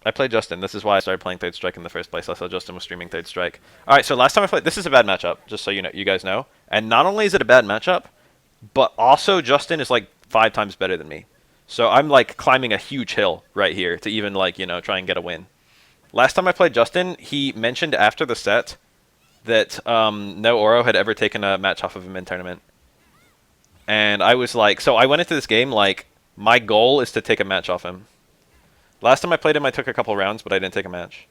I played Justin. This is why I started playing Third Strike in the first place. I saw Justin was streaming Third Strike. All right, so last time I played, this is a bad matchup, just so you know, you guys know. And not only is it a bad matchup, but also Justin is like 5 times better than me. So I'm like climbing a huge hill right here to even like, you know, try and get a win. Last time I played Justin, he mentioned after the set that no Oro had ever taken a match off of him in tournament. And I was like, so I went into this game like, my goal is to take a match off him. Last time I played him, I took a couple rounds, but I didn't take a match.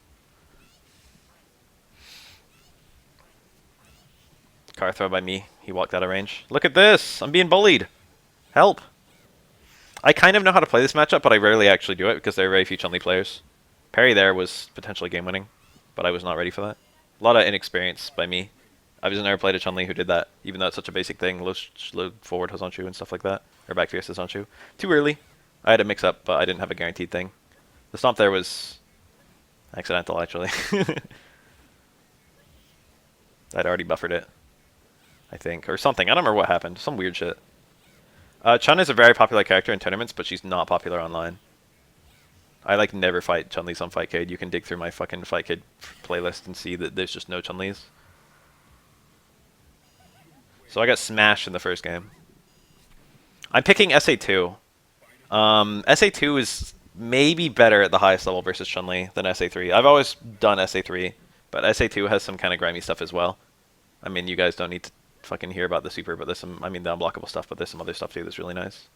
Car throw by me. He walked out of range. Look at this! I'm being bullied! Help! I kind of know how to play this matchup, but I rarely actually do it because there are very few Chun-Li players. Parry there was potentially game-winning, but I was not ready for that. A lot of inexperience by me. I've just never played a Chun-Li who did that, even though it's such a basic thing. Low forward Hosanshu and stuff like that. Or back fierce Hosanshu. Too early. I had a mix-up, but I didn't have a guaranteed thing. The stomp there was accidental, actually. I'd already buffered it, I think. Or something. I don't remember what happened. Some weird shit. Chun is a very popular character in tournaments, but she's not popular online. I like never fight Chun-Li's on Fightcade. You can dig through my fucking Fightcade playlist and see that there's just no Chun-Li's. So I got smashed in the first game. I'm picking SA2. SA2 is maybe better at the highest level versus Chun-Li than SA3. I've always done SA3, but SA2 has some kind of grimy stuff as well. I mean, you guys don't need to fucking hear about the super, but there's some, I mean, the unblockable stuff, but there's some other stuff too that's really nice.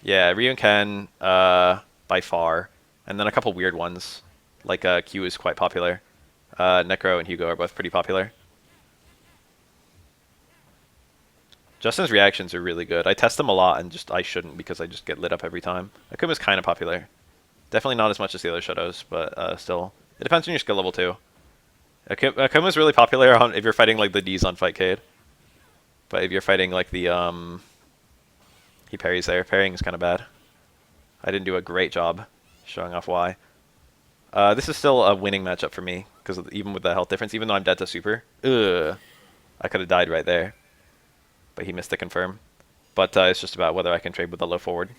Yeah, Ryu and Ken, by far. And then a couple weird ones, like Q is quite popular. Necro and Hugo are both pretty popular. Justin's reactions are really good. I test them a lot, and just I shouldn't because I just get lit up every time. Akuma's kind of popular. Definitely not as much as the other shadows, but still. It depends on your skill level too. Akuma's really popular on if you're fighting like the D's on Fightcade. But if you're fighting like the he parries there. Parrying is kind of bad. I didn't do a great job showing off why. This is still a winning matchup for me because even with the health difference, even though I'm dead to super, I could have died right there. But he missed the confirm. But it's just about whether I can trade with a low forward,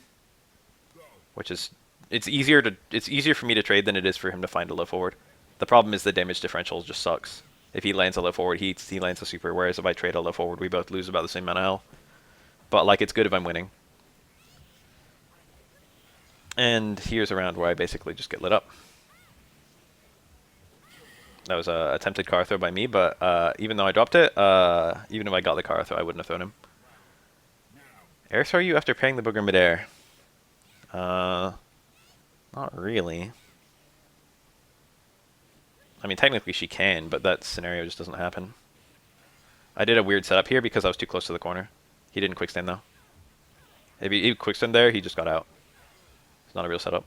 which is it's easier for me to trade than it is for him to find a low forward. The problem is the damage differential just sucks. If he lands a low forward, he lands a super. Whereas if I trade a low forward, we both lose about the same amount of health. But like it's good if I'm winning. And here's a round where I basically just get lit up. That was a attempted car throw by me, but even though I dropped it, even if I got the car throw, I wouldn't have thrown him. Air throw you after paying the booger midair? Not really. I mean, technically she can, but that scenario just doesn't happen. I did a weird setup here because I was too close to the corner. He didn't quickstand though. If he quickstand there, he just got out. It's not a real setup.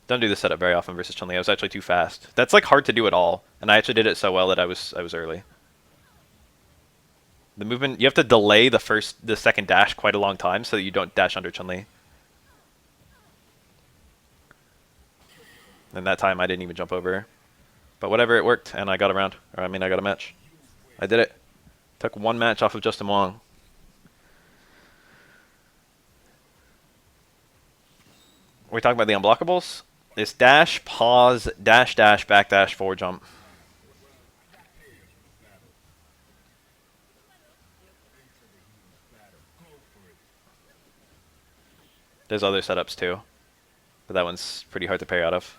Don't do this setup very often versus Chun-Li. I was actually too fast. That's like hard to do at all, and I actually did it so well that I was early. The movement, you have to delay the second dash quite a long time so that you don't dash under Chun-Li. And that time I didn't even jump over. But whatever, it worked, and I got a round. Or I mean, I got a match. I did it. Took one match off of Justin Wong. We're talking about the unblockables. It's dash, pause, dash, dash, back dash, forward jump. There's other setups too, but that one's pretty hard to parry out of.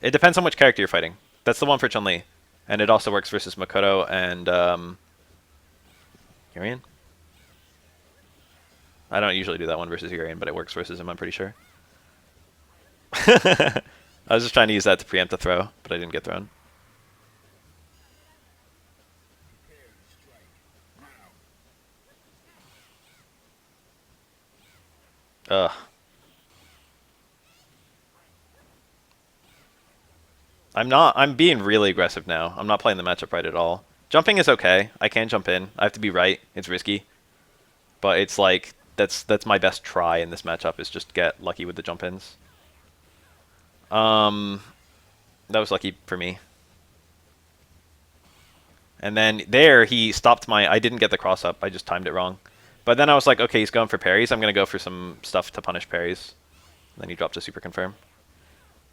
It depends on which character you're fighting. That's the one for Chun-Li, and it also works versus Makoto and Urian. I don't usually do that one versus Urian, but it works versus him, I'm pretty sure. I was just trying to use that to preempt the throw, but I didn't get thrown. Ugh. I'm being really aggressive now. I'm not playing the matchup right at all. Jumping is okay. I can jump in. I have to be right. It's risky. But it's like, that's my best try in this matchup, is just get lucky with the jump ins. That was lucky for me. And then there, he stopped I didn't get the cross up. I just timed it wrong. But then I was like, okay, he's going for parries. I'm going to go for some stuff to punish parries. Then he drops a super confirm.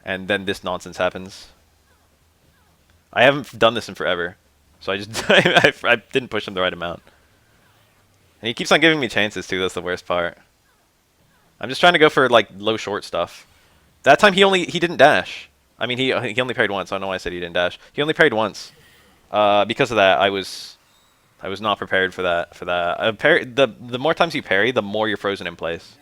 And then this nonsense happens. I haven't done this in forever. So I just I didn't push him the right amount. And he keeps on giving me chances too, that's the worst part. I'm just trying to go for like low short stuff. That time he didn't dash. I mean he only parried once. I don't know why I said he didn't dash. He only parried once. Because of that, I was not prepared for that. The more times you parry, the more you're frozen in place.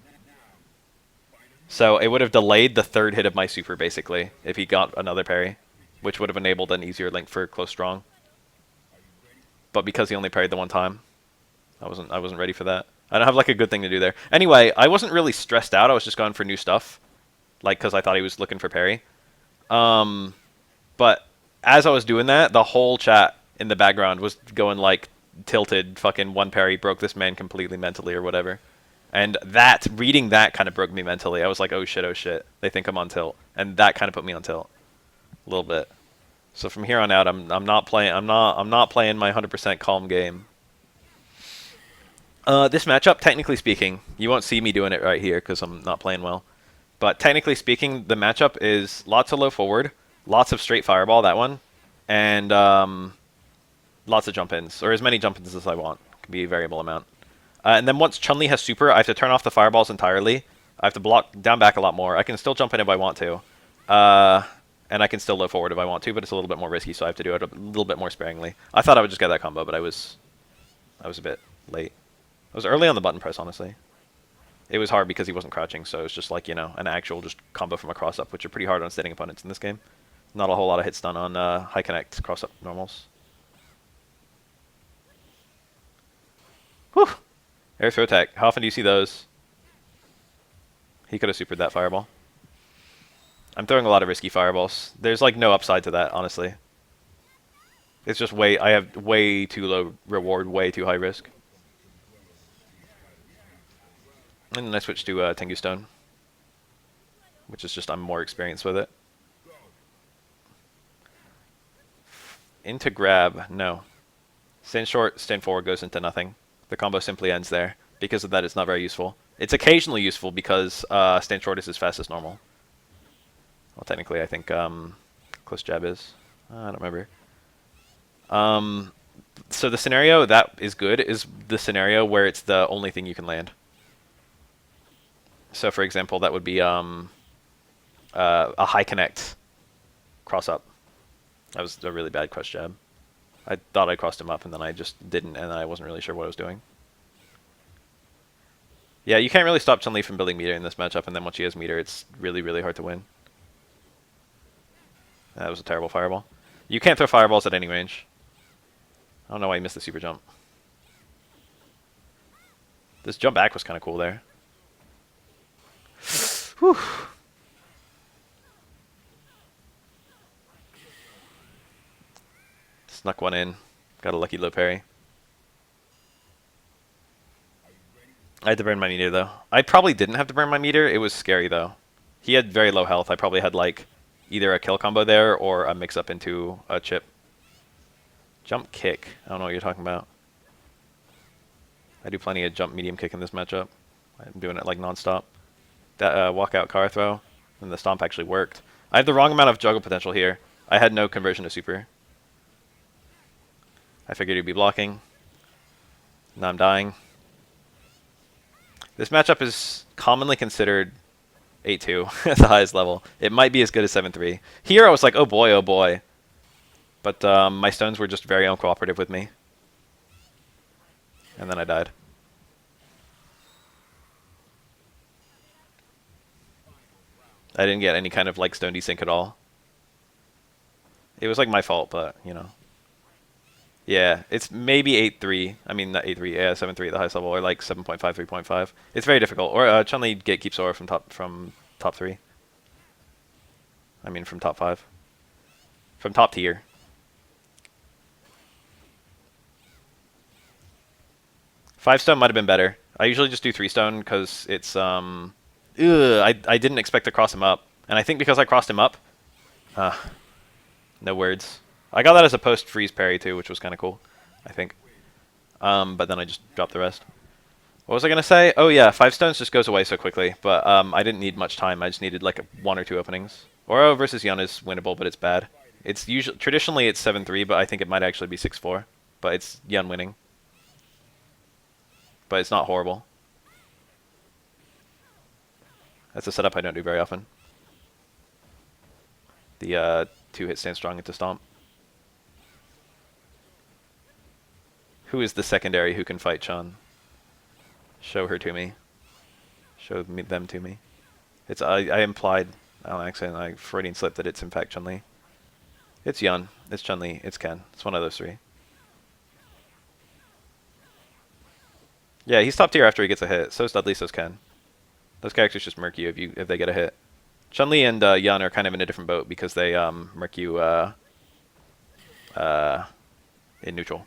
So it would have delayed the third hit of my super basically if he got another parry, which would have enabled an easier link for close strong. But because he only parried the one time, I wasn't ready for that. I don't have like a good thing to do there. Anyway, I wasn't really stressed out. I was just going for new stuff, like because I thought he was looking for parry. But as I was doing that, the whole chat in the background was going like tilted. Fucking one parry broke this man completely mentally or whatever. And reading that kind of broke me mentally. I was like, oh shit. They think I'm on tilt, and that kind of put me on tilt a little bit. So from here on out, I'm not playing my 100% calm game. This matchup, technically speaking, you won't see me doing it right here because I'm not playing well. But technically speaking, the matchup is lots of low forward, lots of straight fireball, that one, and lots of jump-ins, or as many jump-ins as I want. It can be a variable amount. And then once Chun-Li has super, I have to turn off the fireballs entirely. I have to block down back a lot more. I can still jump in if I want to. And I can still low forward if I want to, but it's a little bit more risky, so I have to do it a little bit more sparingly. I thought I would just get that combo, but I was a bit late. I was early on the button press, honestly. It was hard because he wasn't crouching, so it's just like, you know, an actual just combo from a cross-up, which are pretty hard on standing opponents in this game. Not a whole lot of hits done on high connect cross-up normals. Whew! Air throw attack. How often do you see those? He could have supered that fireball. I'm throwing a lot of risky fireballs. There's like no upside to that, honestly. It's just I have way too low reward, way too high risk. And then I switch to Tengu Stone, which is just I'm more experienced with it. Into grab, no. Stand short, stand forward goes into nothing. The combo simply ends there. Because of that, it's not very useful. It's occasionally useful because stand short is as fast as normal. Well, technically, I think close jab is. I don't remember. So the scenario that is good is the scenario where it's the only thing you can land. So, for example, that would be a high connect cross up. That was a really bad crush jab. I thought I crossed him up, and then I just didn't, and I wasn't really sure what I was doing. Yeah, you can't really stop Chun-Li from building meter in this matchup, and then once she has meter, it's really, really hard to win. That was a terrible fireball. You can't throw fireballs at any range. I don't know why you missed the super jump. This jump back was kind of cool there. Whew. Snuck one in. Got a lucky low parry. I had to burn my meter, though. I probably didn't have to burn my meter. It was scary, though. He had very low health. I probably had, like, either a kill combo there or a mix-up into a chip. Jump kick. I don't know what you're talking about. I do plenty of jump medium kick in this matchup. I'm doing it, like, non-stop. That walkout car throw, and the stomp actually worked. I have the wrong amount of juggle potential here. I had no conversion to super. I figured he'd be blocking. Now I'm dying. This matchup is commonly considered 8-2 at the highest level. It might be as good as 7-3. Here I was like, oh boy, oh boy. But my stones were just very uncooperative with me. And then I died. I didn't get any kind of like stone desync at all. It was like my fault, but you know. Yeah, it's maybe 8-3. I mean, not 8-3. Yeah, 7-3 at the highest level, or like 7.5, 3.5. It's very difficult. Or Chun-Li gatekeep Sora from top 3. I mean, from top 5. From top tier. Five stone might have been better. I usually just do 3 stone because it's I didn't expect to cross him up, and I think because I crossed him up, no words. I got that as a post-freeze parry too, which was kind of cool, I think. But then I just dropped the rest. What was I gonna say? Oh yeah, 5 stones just goes away so quickly, but I didn't need much time. I just needed like 1 or 2 openings. Oro versus Yun is winnable, but it's bad. It's usually traditionally it's 7-3, but I think it might actually be 6-4. But it's Yun winning. But it's not horrible. That's a setup I don't do very often. The 2-hit stand strong into stomp. Who is the secondary who can fight Chun? Show her to me. Show them to me. It's I implied, on accident, I Freudian slip that it's in fact Chun-Li. It's Yun. It's Chun-Li. It's Ken. It's one of those 3. Yeah, he's top tier after he gets a hit. So's Dudley, so's Ken. Those characters just murk you if they get a hit. Chun-Li and Yun are kind of in a different boat because they murk you in neutral.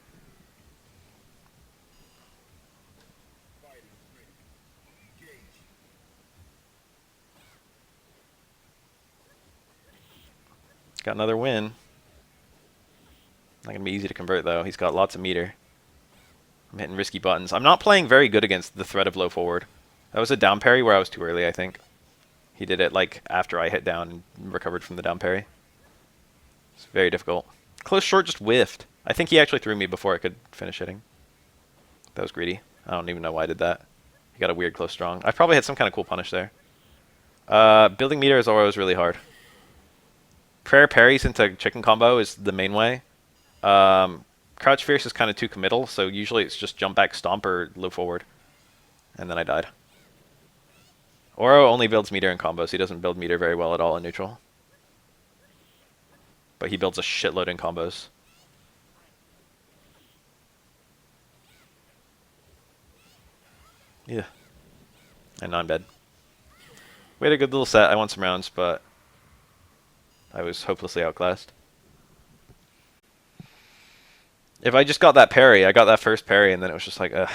Got another win. Not gonna be easy to convert though. He's got lots of meter. I'm hitting risky buttons. I'm not playing very good against the threat of low forward. That was a down parry where I was too early, I think. He did it like after I hit down and recovered from the down parry. It's very difficult. Close short just whiffed. I think he actually threw me before I could finish hitting. That was greedy. I don't even know why I did that. He got a weird close strong. I probably had some kind of cool punish there. Building meter as Oro is really hard. Prayer parries into chicken combo is the main way. Crouch Fierce is kind of too committal, so usually it's just jump back stomp or low forward. And then I died. Oro only builds meter in combos. He doesn't build meter very well at all in neutral. But he builds a shitload in combos. Yeah. And now I'm dead. We had a good little set. I won some rounds, but I was hopelessly outclassed. If I just got that parry, I got that first parry, and then it was just like, ugh.